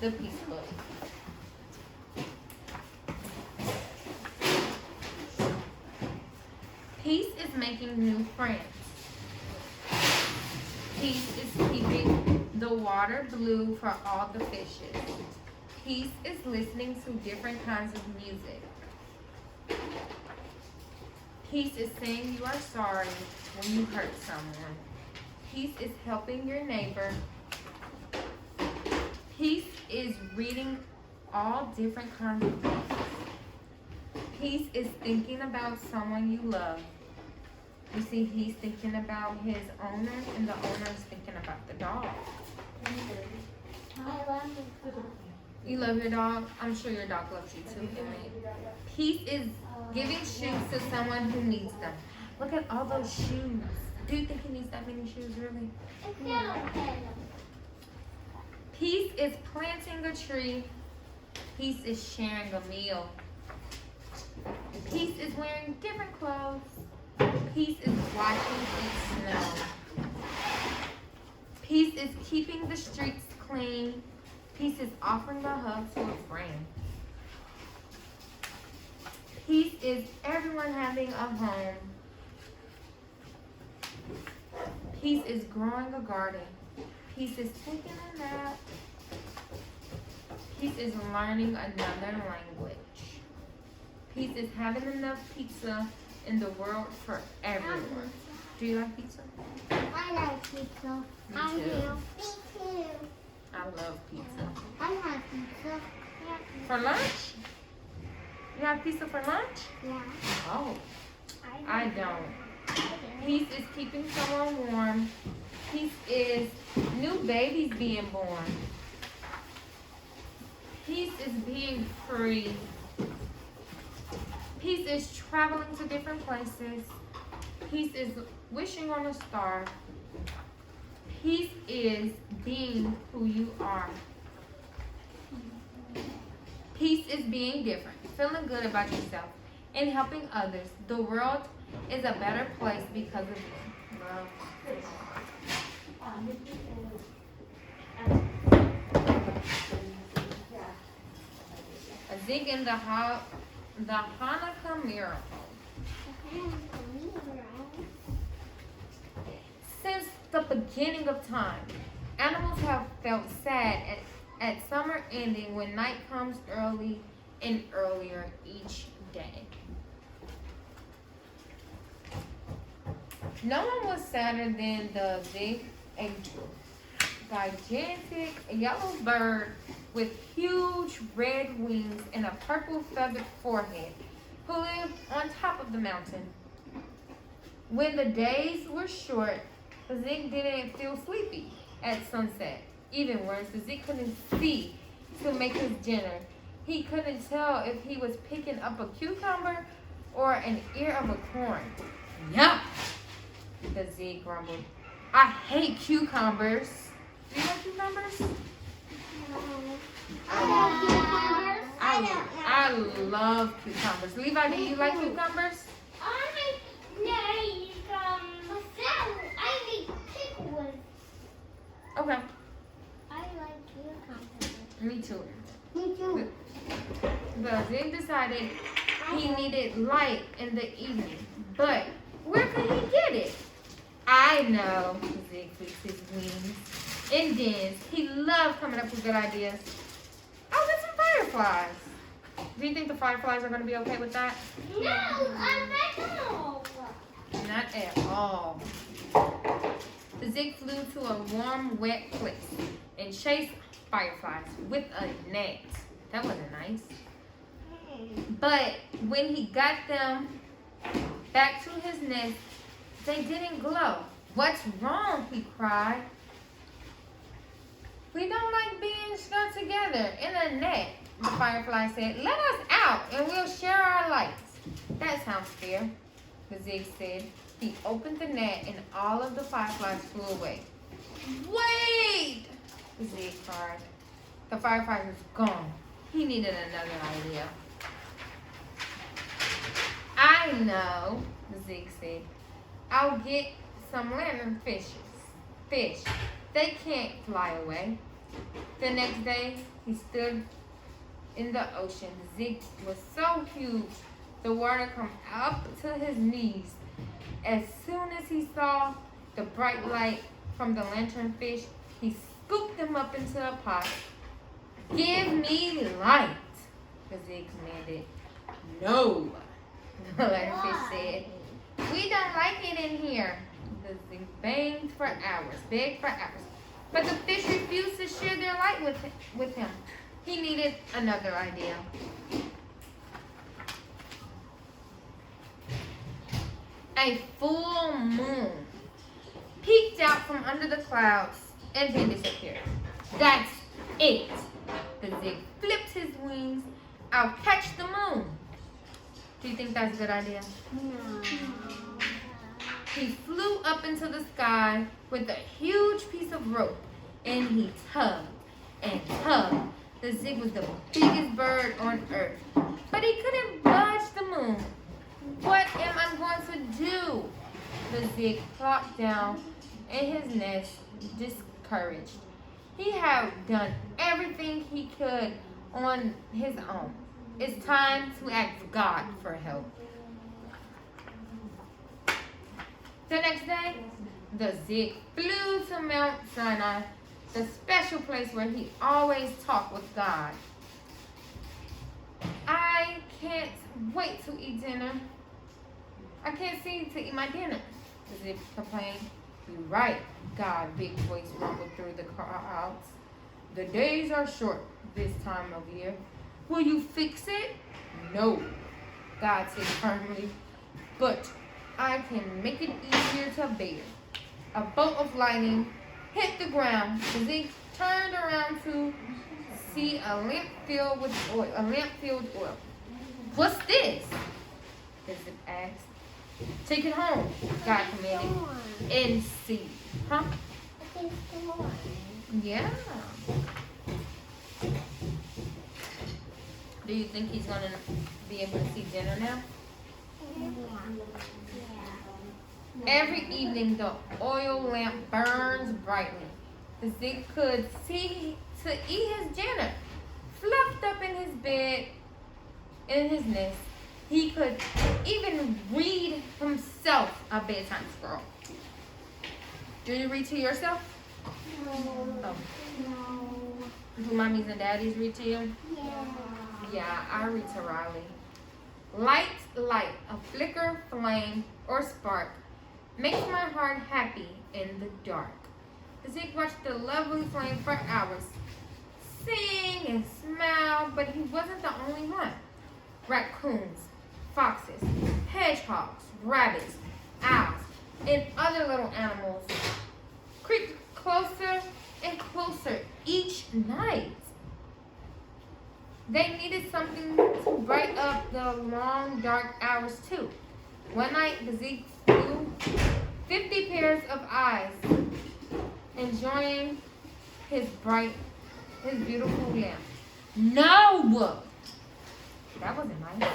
the peace book. Peace is making new friends. Peace is keeping the water blue for all the fishes. Peace is listening to different kinds of music. Peace is saying you are sorry when you hurt someone. Peace is helping your neighbor. Peace is reading all different kinds of books. Peace is thinking about someone you love. You see, he's thinking about his owner, and the owner is thinking about the dog. I love it. You love your dog? I'm sure your dog loves you too, Emily. Peace is giving shoes to someone who needs them. Look at all those shoes. Do you think he needs that many shoes, really? Peace is planting a tree. Peace is sharing a meal. Peace is wearing different clothes. Peace is watching it snow. Peace is keeping the streets clean. Peace is offering a hug to a friend. Peace is everyone having a home. Peace is growing a garden. Peace is taking a nap. Peace is learning another language. Peace is having enough pizza in the world for everyone. Do you like pizza? I like pizza. Me I too. do. Me too. I love pizza. I have pizza. For lunch? You have pizza for lunch? Yeah. Oh, I don't. Peace is keeping someone warm. Peace is new babies being born. Peace is being free. Peace is traveling to different places. Peace is wishing on a star. Peace is being who you are. Peace is being different, feeling good about yourself, and helping others. The world is a better place because of you. Love. Zeke and the Hanukkah miracle. Since the beginning of time, animals have felt sad at summer ending when night comes early and earlier each day. No one was sadder than the Zeke, a gigantic yellow bird with huge red wings and a purple feathered forehead, who lived on top of the mountain. When the days were short, Zeke didn't feel sleepy at sunset. Even worse, Zeke couldn't see to make his dinner. He couldn't tell if he was picking up a cucumber or an ear of a corn. Yuck! The Zeke grumbled. I hate cucumbers. Do you like cucumbers? I love cucumbers. Levi, do you like cucumbers? I like pickles. Okay. I like cucumbers. Me too. Me too. But Zeke decided he needed light in the evening. But where could he get it? I know. Zeke flicks his wings and dens. He loved coming up with good ideas. I'll get some fireflies. Do you think the fireflies are going to be okay with that? No, I'm not. Not at all. The Zeke flew to a warm, wet place and chased fireflies with a net. That wasn't nice. But when he got them back to his nest, they didn't glow. What's wrong? He cried. We don't like being stuck together in a net, the firefly said. Let us out and we'll share our lights. That sounds fair, the Zeke said. He opened the net and all of the fireflies flew away. Wait! The Zeke cried. The firefly was gone. He needed another idea. I know, the Zeke said. I'll get some lantern fish. They can't fly away. The next day, he stood in the ocean. Zeke was so huge, the water come up to his knees. As soon as he saw the bright light from the lanternfish, he scooped them up into a pot. "Give me light," the Zeke commanded. "No," the lanternfish said. "We don't like it in here." The Zeke begged for hours. But the fish refused to share their light with him. He needed another idea. A full moon peeked out from under the clouds and then disappeared. "That's it." The Zeke flipped his wings. "I'll catch the moon." Do you think that's a good idea? No. He flew up into the sky with a huge piece of rope, and he tugged and tugged. The Zeke was the biggest bird on earth, but he couldn't budge the moon. "What am I going to do?" The Zeke plopped down in his nest, discouraged. He had done everything he could on his own. It's time to ask God for help. The next day, the Zeke flew to Mount Sinai, the special place where he always talked with God. "I can't wait to eat dinner. I can't seem to eat my dinner," the Zeke complained. "You're right," God's big voice rumbled through the clouds. "The days are short this time of year. Will you fix it?" "No," God said firmly, "but I can make it easier to bear." A bolt of lightning hit the ground. Zeke turned around to see a lamp filled with oil. "What's this?" Zeke asked. "Take it home," God commanded, "and see." Huh? Yeah. Do you think he's gonna be able to see dinner now? Every evening, the oil lamp burns brightly. The Zeke could see to eat his dinner. Fluffed up in his bed, in his nest, he could even read himself a bedtime scroll. Do you read to yourself? No. Oh. No. Do mommies and daddies read to you? Yeah. Yeah, I read to Riley. Light, a flicker, flame, or spark makes my heart happy in the dark. Zeke watched the lovely flame for hours, sing and smile, but he wasn't the only one. Raccoons, foxes, hedgehogs, rabbits, owls, and other little animals creeped closer and closer each night. They needed something to brighten up the long, dark hours too. One night, the Zeke flew 50 pairs of eyes, enjoying his beautiful lamp. "No!" That wasn't nice.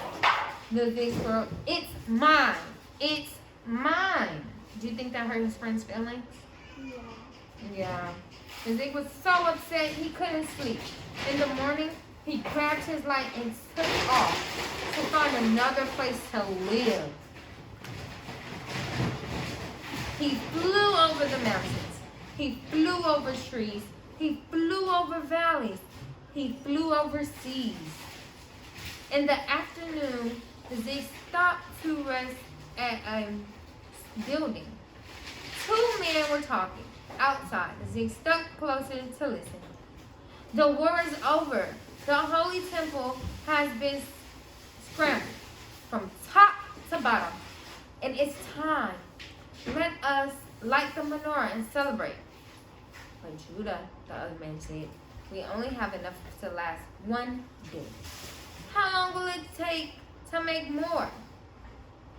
The Zeke squirrel, "It's mine. It's mine." Do you think that hurt his friend's feelings? Yeah. The Zeke was so upset he couldn't sleep. In the morning, he grabbed his light and took off to find another place to live. He flew over the mountains. He flew over trees. He flew over valleys. He flew over seas. In the afternoon, they stopped to rest at a building. Two men were talking outside. They stuck closer to listen. "The war is over. The holy temple has been scrambled from top to bottom, and it's time. Let us light the menorah and celebrate." "But Judah," the other man said, "we only have enough to last one day. How long will it take to make more?"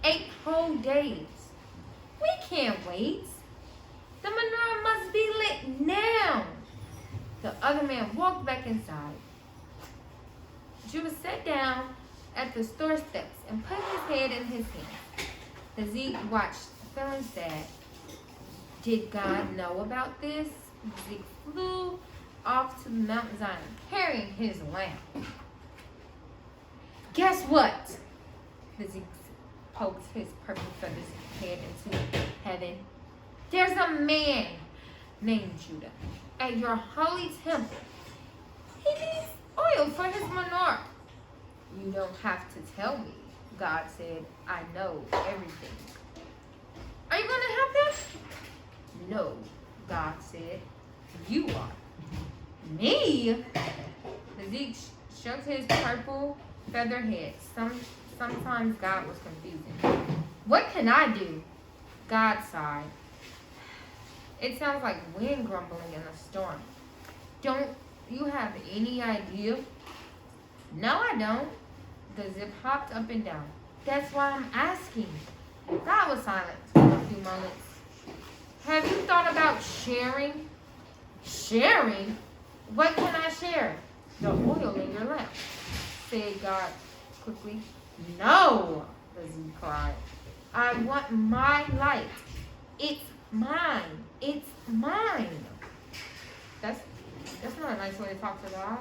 8 whole days. "We can't wait. The menorah must be lit now." The other man walked back inside. Judah sat down at the store steps and put his head in his hands. The Zeke watched, feeling sad. Did God know about this? Zeke flew off of Mount Zion, carrying his lamp. Guess what? Zeke poked his purple feathers head into heaven. There's a man named Judah at your holy temple. He needs oil for his menorah. You don't have to tell me, God said. I know everything. Are you going to help him? No, God said. You are. Me? Zeke shook his purple feather head. Sometimes God was confusing. What can I do? God sighed. It sounds like wind grumbling in a storm. Don't you have any idea? No, I don't. The zip hopped up and down. That's why I'm asking. God was silent for a few moments. Have you thought about sharing? Sharing? What can I share? The oil in your lamp, said God quickly. No, the Zeke cried. I want my light. It's mine. It's mine. That's not a nice way to talk to God.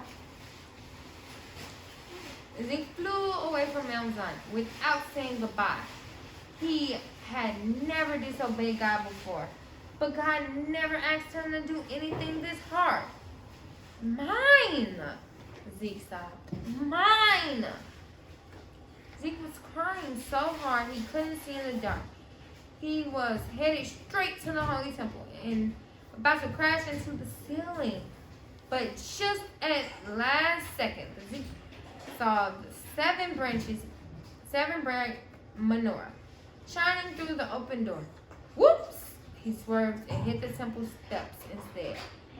Zeke flew away from Mount Zion without saying goodbye. He had never disobeyed God before, but God never asked him to do anything this hard. Mine, Zeke sobbed. Mine. Zeke was crying so hard he couldn't see in the dark. He was headed straight to the holy temple and about to crash into the ceiling. But just at last second, Zeke saw the seven branch menorah shining through the open door. Whoops! He swerved and hit the temple steps instead.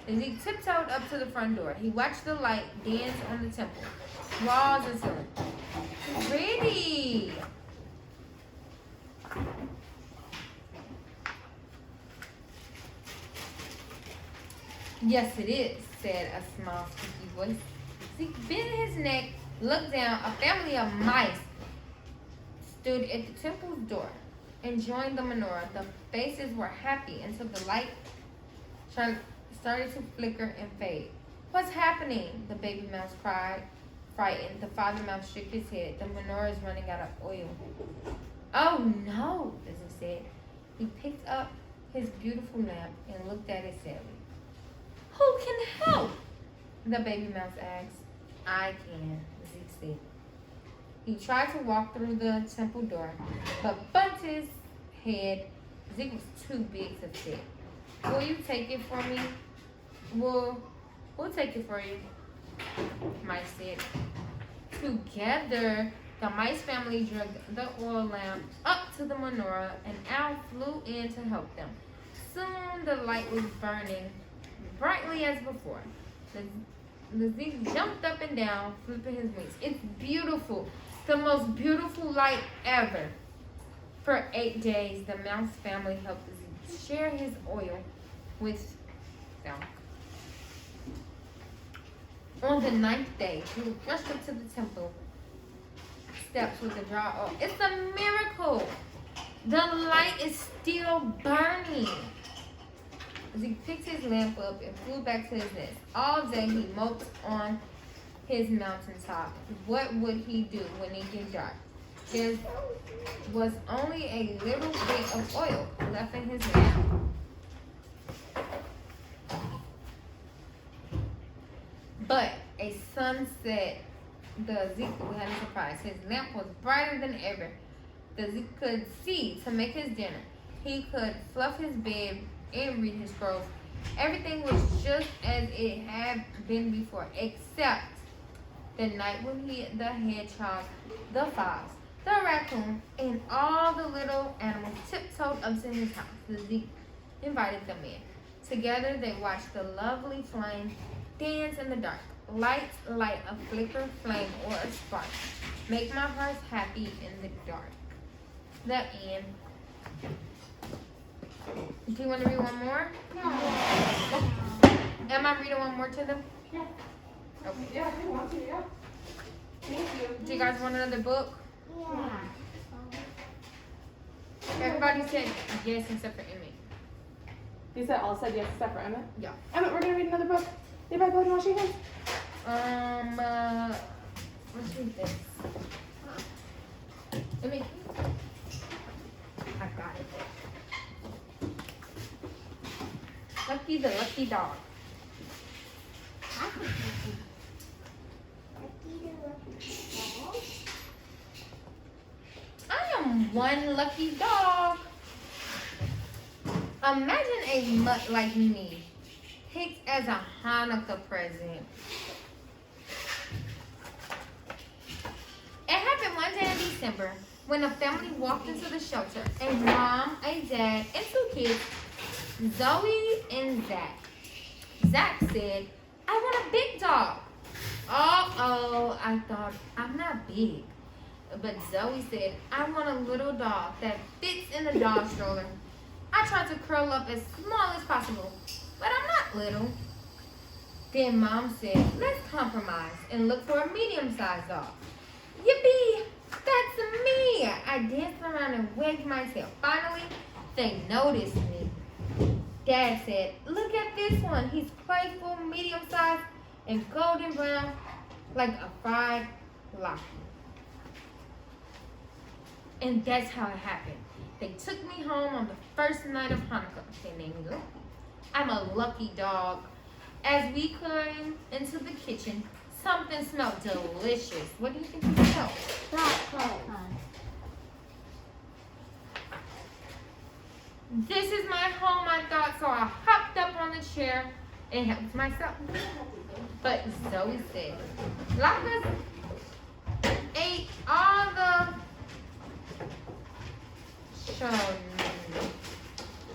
Zeke tiptoed up to the front door. He watched the light dance on the temple walls and ceiling. Pretty! Yes, it is, said a small, squeaky voice. Zeke bent his neck, looked down. A family of mice stood at the temple's door, enjoying the menorah. The faces were happy until the light started to flicker and fade. What's happening? The baby mouse cried, frightened. The father mouse shook his head. The menorah is running out of oil. Oh no, Zeke said. He picked up his beautiful lamp and looked at it sadly. Who can help? The baby mouse asked. I can, Zeke said. He tried to walk through the temple door, but bumped his head. Zeke was too big to fit. Will you take it for me? We'll take it for you, mice said. Together, the mice family dragged the oil lamp up to the menorah, and Owl flew in to help them. Soon the light was burning brightly as before. The Zeke jumped up and down, flipping his wings. It's beautiful. The most beautiful light ever. For 8 days, the mouse family helped the Zeke share his oil with them. On the 9th day, he rushed up to the temple steps with a jar of oil. It's a miracle. The light is still burning. Zeke picked his lamp up and flew back to his nest. All day he moped on his mountaintop. What would he do when it gets dark? There was only a little bit of oil left in his lamp. But a sunset, the Zeke had a surprise. His lamp was brighter than ever. The Zeke could see to make his dinner. He could fluff his bed and read his scrolls. Everything was just as it had been before, except the night when the hedgehog, the fox, the raccoon, and all the little animals tiptoed up to his house. The Zeke invited them in. Together they watched the lovely flame dance in the dark. Lights light a flicker, flame, or a spark. Make my heart happy in the dark. The end. Do you want to read one more? No. Am I reading one more to them? Yeah. Okay. Yeah, if you want to, yeah. Thank you. Do you guys want another book? Yeah. Everybody said yes except for Emmett. You said all said yes except for Emmett? Yeah. Emmett, we're going to read another book. Anybody go to wash your hands? Let's read this. Let me. I got it. Lucky the lucky dog. I can do Lucky the lucky dog. I am one lucky dog. Imagine a mutt like me picked as a Hanukkah present. It happened one day in December when a family walked into the shelter. A mom, a dad, and two kids, Zoe and Zach. Zach said, I want a big dog. Uh-oh, I thought, I'm not big. But Zoe said, I want a little dog that fits in the dog stroller. I tried to curl up as small as possible, but I'm not little. Then Mom said, let's compromise and look for a medium-sized dog. Yippee! That's me! I danced around and wagged my tail. Finally, they noticed me. Dad said, look at this one. He's playful, medium-sized, and golden brown like a fried Laka. And that's how it happened. They took me home on the first night of Hanukkah. Okay, there you go. I'm a lucky dog. As we came into the kitchen, something smelled delicious. What do you think it smelled? This is my home, I thought, so I hopped up on the chair and helped myself. But Zoe said, Laka ate all the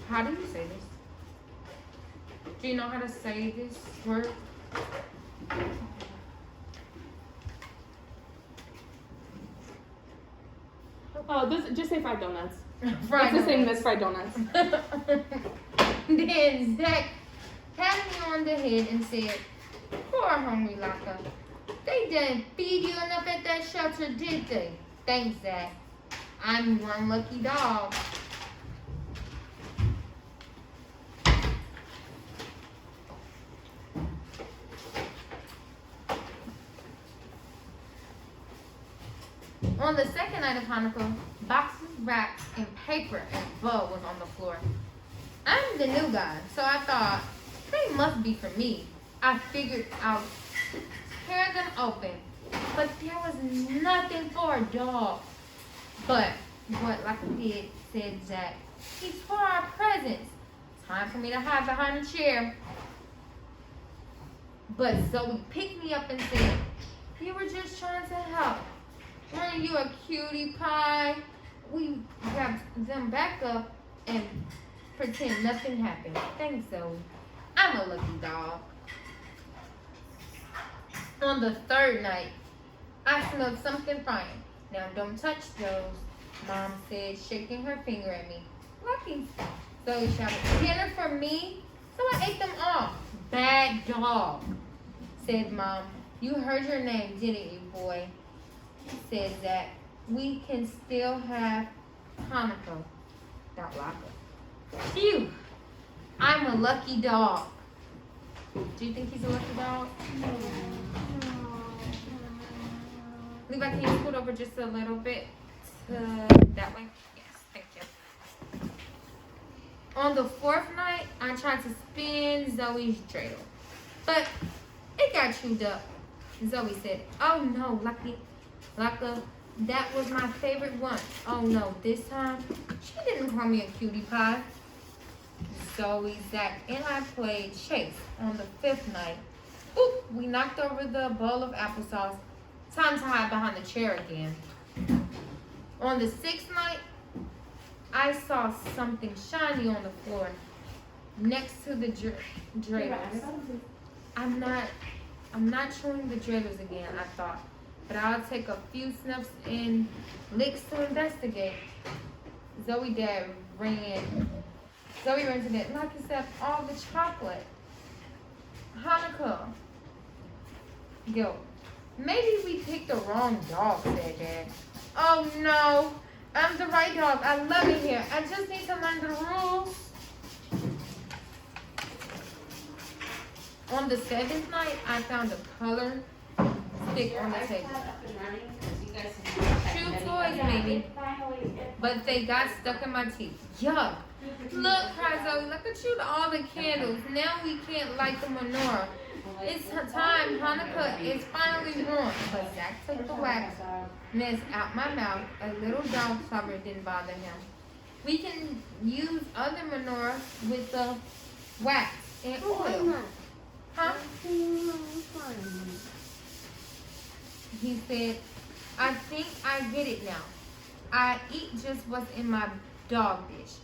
how do you say this? Do you know how to say this word? Just say fried donuts. Fried It's the same donuts. as fried donuts. Then Zach patted me on the head and said, poor hungry Laka. They didn't feed you enough at that shelter, did they? Thanks, Zach. I'm one lucky dog. On the second night of Hanukkah, boxes wrapped in paper and bow was on the floor. I'm the new guy, so I thought, they must be for me. I figured I'll tear them open, but there was nothing for a dog. But what Laka did, said Zach, he tore our presents. Time for me to hide behind a chair. But Zoe picked me up and said, you were just trying to help. Weren't you a cutie pie? We grabbed them back up and pretend nothing happened. Thanks, Zoe. I'm a lucky dog. On the third night, I smelled something frying. Now don't touch those, Mom said, shaking her finger at me. Lucky. Zoe shouted, dinner for me? So I ate them all. Bad dog, said Mom. You heard your name, didn't you, boy? Said Zach. We can still have Hanukkah without Laka. Phew! I'm a lucky dog. Do you think he's a lucky dog? Levi, can you scoot over just a little bit to that way? Yes, thank you. On the fourth night, I tried to spin Zoe's dreidel, but it got chewed up. Zoe said, oh no, Laka, that was my favorite one. Oh no, this time, she didn't call me a cutie pie. Zoe, Zach, and I played chase on the fifth night. Oop, we knocked over the bowl of applesauce. Time to hide behind the chair again. On the sixth night, I saw something shiny on the floor next to the dreidels. I'm not showing the dreidels again, I thought, but I'll take a few sniffs and licks to investigate. Zoe ran to that, like I said, all the chocolate. Hanukkah. Yo, maybe we picked the wrong dog, said Dad. Oh no, I'm the right dog. I love it here. I just need to learn the rules. On the 7th night, I found a color stick on the table. Shoe toys, maybe. But they got stuck in my teeth. Yuck. Look, cries Zoe, look at you, all the candles. Now we can't light the menorah. It's time. Hanukkah is finally ruined. But Zach took the wax mess out my mouth. A little dog cover didn't bother him. We can use other menorahs with the wax and oil. Huh? He said, I think I get it now. I eat just what's in my dog dish.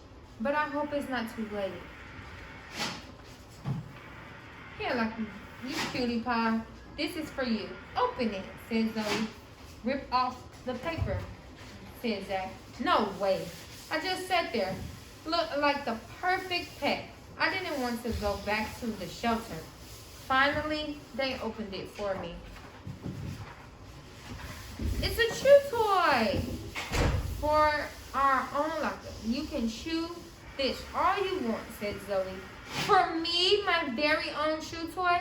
But I hope it's not too late. Here, Lucky, you cutie pie. This is for you. Open it, says Zoe. Rip off the paper, says Zach. No way. I just sat there. Looked like the perfect pet. I didn't want to go back to the shelter. Finally, they opened it for me. It's a chew toy for our own Laka. You can chew this all you want, said Zoe. For me, my very own shoe toy?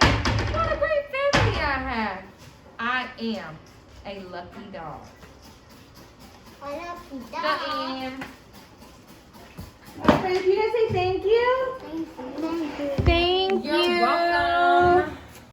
What a great family I have. I am a lucky dog. I love you, The end. Friends, you guys say thank you.